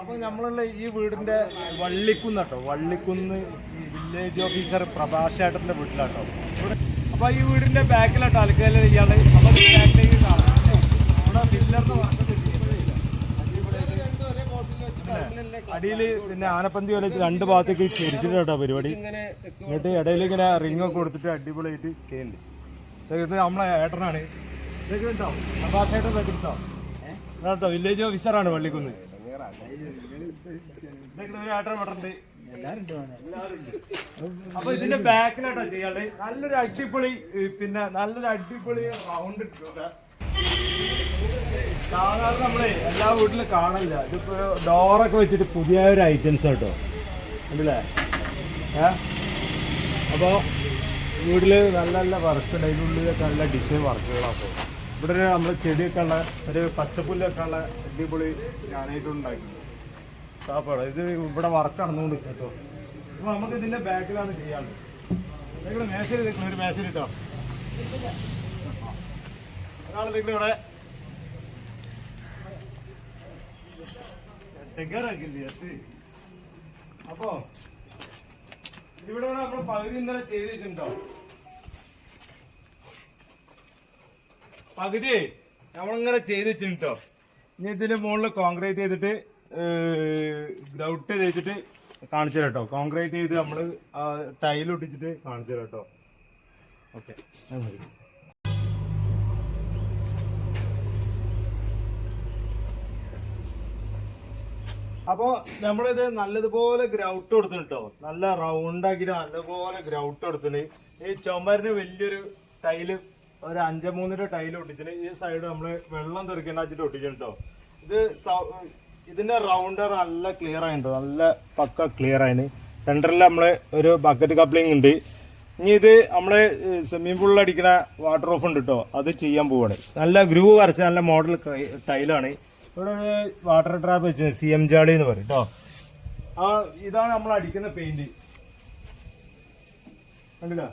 അപ്പൊ നമ്മളുള്ള ഈ വീടിന്റെ വള്ളിക്കുന്ന് കേട്ടോ, വള്ളിക്കുന്ന് വില്ലേജ് ഓഫീസർ പ്രഭാഷേട്ടന്റെ വീട്ടിലാട്ടോ. അപ്പൊ ഈ വീടിന്റെ ബാക്കിലാട്ടോ ആൾക്കാര് ഇയാള്. അപ്പൊ ബാക്കിലേക്ക് കാണാം ഇവിടെ പില്ലറിന് വർക്കൊക്കെ അടിയില് പിന്നെ ആനപ്പന്തി പോലെ രണ്ട് ഭാഗത്തേക്ക് ചെരിച്ചിട്ട് കേട്ടോ പരിപാടി. എന്നിട്ട് ഇടയിൽ ഇങ്ങനെ റിങ്ങൊക്കെ കൊടുത്തിട്ട് അടിപൊളിയായിട്ട് ചെയ്യുന്നുണ്ട്. ഇത് നമ്മളെ ഏട്ടനാണ്, ഇതൊക്കെ ഉണ്ടോ പ്രഭാഷേട്ടൻ കേട്ടോ കേട്ടോ, വില്ലേജ് ഓഫീസറാണ് വള്ളിക്കുന്ന്. അപ്പൊ ഇതിന്റെ ബാക്കിലാട്ടോ ചെയ്യാണ്ട് നല്ലൊരു അടിപൊളി പിന്നെ നല്ലൊരു അടിപൊളി റൗണ്ട് ഇട്ടിട്ടുണ്ട്. സാധാരണ നമ്മളെ എല്ലാ വീട്ടിലും കാണില്ല. ഇതിപ്പോ ഡോറൊക്കെ വെച്ചിട്ട് പുതിയ ഒരു ഐറ്റംസ് കേട്ടോ ഉണ്ടല്ലേ. അപ്പൊ വീട്ടില് നല്ല നല്ല വർക്ക് ഉണ്ട്, അതിനുള്ളിലൊക്കെ നല്ല ഡിസൈൻ വർക്കുകളാണ്. ഇവിടെ ഒരു നമ്മള് ചെടിയൊക്കെ ഉള്ള ഒരു പച്ചപ്പുല്ലൊക്കെ ഉള്ള അടിപൊളി ഞാനായിട്ടുണ്ടാക്കി സാപ്പാട്. ഇത് ഇവിടെ വർക്ക് നടന്നുകൊണ്ട് കേട്ടോ. അപ്പൊ നമുക്ക് ഇതിന്റെ ബാക്കിലാണ് ചെയ്യാനുള്ളത്. മേശരി നിൽക്കണം, ഒരു മേശരി ഇട്ടോ ഒരാൾ നിൽക്കണം ഇവിടെ അപ്പൊ ഇവിടെ നമ്മള് പകുതി ഇന്നലെ ചെയ്തിട്ടുണ്ടോ, പകുതി നമ്മളിങ്ങനെ ചെയ്ത് വെച്ചിട്ടോ. ഇനി ഇതിന്റെ മുകളിൽ കോൺക്രീറ്റ് ചെയ്തിട്ട് ഗ്രൗട്ട് തേച്ചിട്ട് കാണിച്ചു തരാം കേട്ടോ. കോൺക്രീറ്റ് ചെയ്ത് നമ്മള് ടൈൽ ഒട്ടിച്ചിട്ട് കാണിച്ചു തരാം കേട്ടോ. ഓക്കെ, അപ്പൊ നമ്മളിത് നല്ലതുപോലെ ഗ്രൗട്ട് കൊടുത്തിട്ടോ, നല്ല റൗണ്ട് ആക്കിട്ട് നല്ലതുപോലെ ഗ്രൗട്ട് കൊടുത്തിട്ട് ഈ ചുമരിന് വലിയൊരു ടൈല് ഒരു 5-3 ടൈല് ഒട്ടിച്ചിട്ട് ഈ സൈഡ് നമ്മള് വെള്ളം തെറിക്കേണ്ട വെച്ചിട്ട് ഒട്ടിച്ചിട്ടോ. ഇത് ഇതിന്റെ റൗണ്ടർ നല്ല ക്ലിയർ ആയിട്ടോ, നല്ല പക്ക ക്ലിയർ ആയിന്. സെന്ററിൽ നമ്മള് ഒരു ബക്കറ്റ് കപ്ലിംഗ് ഉണ്ട്. ഇനി ഇത് നമ്മള് സ്വിമ്മിംഗ് പൂളിൽ അടിക്കുന്ന വാട്ടർ ഓഫ് ഉണ്ട് കേട്ടോ, അത് ചെയ്യാൻ പോവാണ്. നല്ല ഗ്രൂവ് വരച്ച നല്ല മോഡൽ ടൈലാണ്. ഇവിടെ ഒരു വാട്ടർ ട്രാപ്പ് വെച്ച് CM ജാളി എന്ന് പറയും കേട്ടോ. ഇതാണ് നമ്മൾ അടിക്കുന്ന പെയിന്റ് കണ്ടില്ല,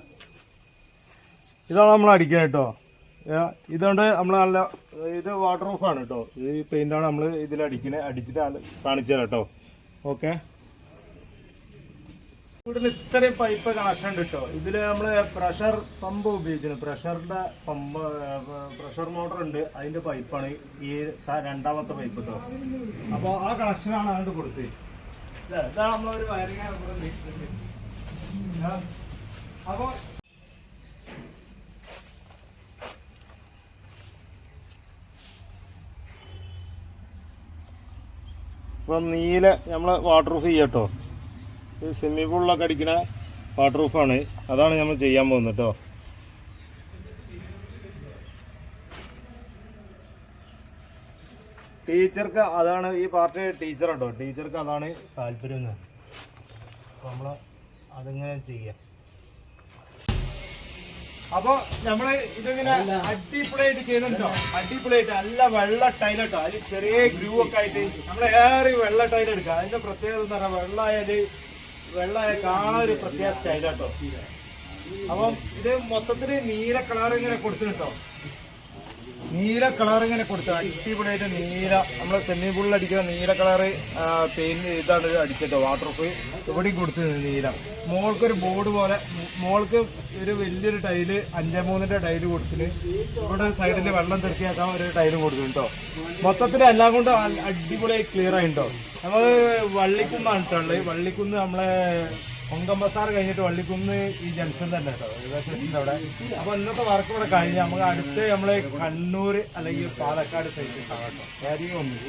ഇതാണ് നമ്മൾ അടിക്കുന്നത് കേട്ടോ. ഇതുകൊണ്ട് നമ്മൾ നല്ല ഇത് വാട്ടർ ഓഫ് ആണ് കേട്ടോ. ഈ പെയിന്റാണ് നമ്മൾ ഇതിൽ അടിച്ചിട്ട് കാണിച്ചു തരാം കേട്ടോ. ഓക്കെ, ഇവിടുന്ന് ഇത്രയും പൈപ്പ് കണക്ഷൻ ഉണ്ട് കേട്ടോ. ഇതില് നമ്മള് പ്രഷർ പമ്പ് ഉപയോഗിച്ചിട്ടുണ്ട്. പ്രഷറിന്റെ പമ്പ് പ്രഷർ മോട്ടർ ഉണ്ട്, അതിന്റെ പൈപ്പാണ് ഈ രണ്ടാമത്തെ പൈപ്പ് കേട്ടോ. അപ്പൊ ആ കണക്ഷനാണ് അങ്ങോട്ട് കൊടുത്തത്. ഇതാണ് നമ്മളൊരു വയറിങ്. അപ്പൊ ഇപ്പം നീല നമ്മള് വാട്ടർ പ്രൂഫ് ചെയ്യാട്ടോ. ഇത് സ്വിമ്മിംഗ് പൂളിലൊക്കെ അടിക്കുന്ന വാട്ടർ പ്രൂഫാണ്, അതാണ് നമ്മൾ ചെയ്യാൻ പോകുന്നത് കേട്ടോ. ടീച്ചർക്ക് അതാണ് ഈ പാർട്ടി ടീച്ചർ കേട്ടോ. ടീച്ചർക്ക് അതാണ് താല്പര്യം. അപ്പൊ നമ്മള് അതിങ്ങനെ ചെയ്യാം. അപ്പൊ നമ്മള് ഇതിങ്ങനെ അടിപൊളിയായിട്ട് ചെയ്യുന്നുണ്ടോ, അടിപൊളിയായിട്ട് നല്ല വെള്ള ടൈലട്ടോ. അതിൽ ചെറിയ ഗ്രൂ ഒക്കെ ആയിട്ട് നമ്മള് ഏറെ വെള്ള ടൈൽ എടുക്കുക. അതിന്റെ പ്രത്യേകത എന്ന് പറഞ്ഞാൽ വെള്ളമായ കാണാൻ ഒരു പ്രത്യേക സ്റ്റൈലാട്ടോ. അപ്പം ഇത് മൊത്തത്തില് നീല കളർ ഇങ്ങനെ കൊടുത്തിട്ടോ, നീല കളർ ഇങ്ങനെ കൊടുത്തു അടിപൊളിയായിട്ട്. നീല നമ്മള് സ്വിമ്മിംഗ് പൂളിൽ അടിക്കുന്ന നീല കളറ് പെയിന്റ് ഇതാണ് അടിച്ചിട്ടോ. വാട്ടർ പ്രൂഫ് ഇവിടെയും കൊടുത്തു നീല. മോൾക്കൊരു ബോർഡ് പോലെ മോൾക്ക് ഒരു വലിയൊരു ടൈല് 5-3 ടൈല് കൊടുത്തിട്ട് ഇവിടെ സൈഡിൽ വെള്ളം തെറിക്കാക്കാൻ ഒരു ടൈല് കൊടുത്തു കേട്ടോ. മൊത്തത്തിൽ എല്ലാം കൊണ്ട് അടിപൊളിയായി ക്ലിയർ ആയിട്ടോ. നമ്മള് വള്ളിക്കുന്നാണ് കേട്ടോ ഉള്ളത്. വള്ളിക്കുന്ന് നമ്മളെ പൊങ്കം ബസാർ കഴിഞ്ഞിട്ട് വള്ളിക്കുന്ന് ഈ ജംഗ്ഷൻ തന്നെ കേട്ടോ, സ്റ്റേഷൻ്റെ അവിടെ. അപ്പൊ ഇന്നത്തെ വർക്ക് ഇവിടെ കഴിഞ്ഞ് നമുക്ക് അടുത്ത് നമ്മള് കണ്ണൂർ അല്ലെങ്കിൽ പാലക്കാട് സൈഡിൽ കാണാം കേട്ടോ. കാര്യമൊന്നും